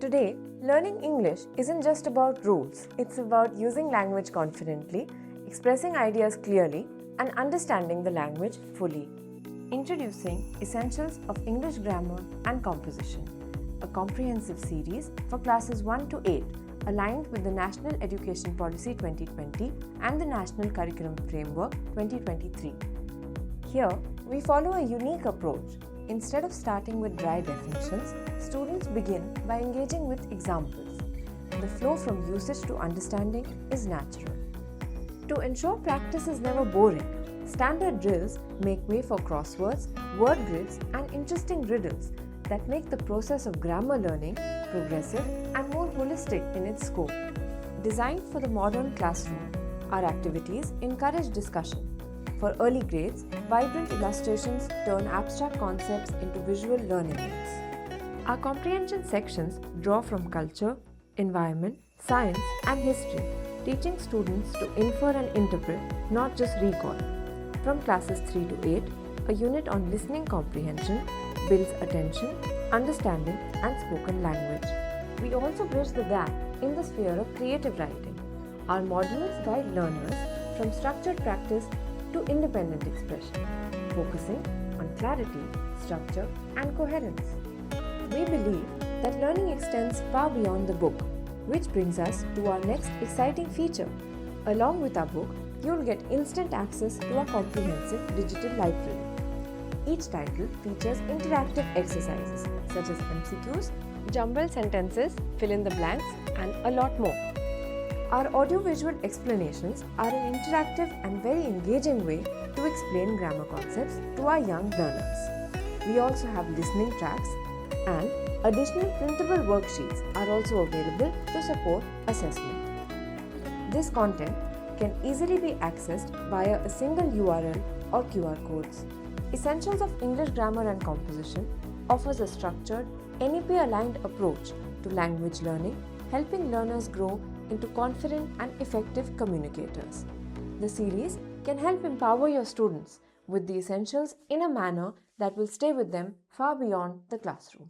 Today, learning English isn't just about rules, it's about using language confidently, expressing ideas clearly, and understanding the language fully. Introducing Essentials of English Grammar and Composition, a comprehensive series for classes 1 to 8 aligned with the National Education Policy 2020 and the National Curriculum Framework 2023. Here, we follow a unique approach. Instead of starting with dry definitions, students begin by engaging with examples. The flow from usage to understanding is natural. To ensure practice is never boring, standard drills make way for crosswords, word grids, and interesting riddles that make the process of grammar learning progressive and more holistic in its scope. Designed for the modern classroom, our activities encourage discussion. For early grades, vibrant illustrations turn abstract concepts into visual learning aids. Our comprehension sections draw from culture, environment, science, and history, teaching students to infer and interpret, not just recall. From classes 3 to 8, a unit on listening comprehension builds attention, understanding, and spoken language. We also bridge the gap in the sphere of creative writing. Our modules guide learners from structured practice to independent expression, focusing on clarity, structure, and coherence. We believe that learning extends far beyond the book, which brings us to our next exciting feature. Along with our book, you'll get instant access to our comprehensive digital library. Each title features interactive exercises such as MCQs, jumbled sentences, fill in the blanks, and a lot more. Our audiovisual explanations are an interactive and very engaging way to explain grammar concepts to our young learners. We also have listening tracks, and additional printable worksheets are also available to support assessment. This content can easily be accessed via a single URL or QR codes. Essentials of English Grammar and Composition offers a structured, NEP-aligned approach to language learning, helping learners grow into confident and effective communicators. The series can help empower your students with the essentials in a manner that will stay with them far beyond the classroom.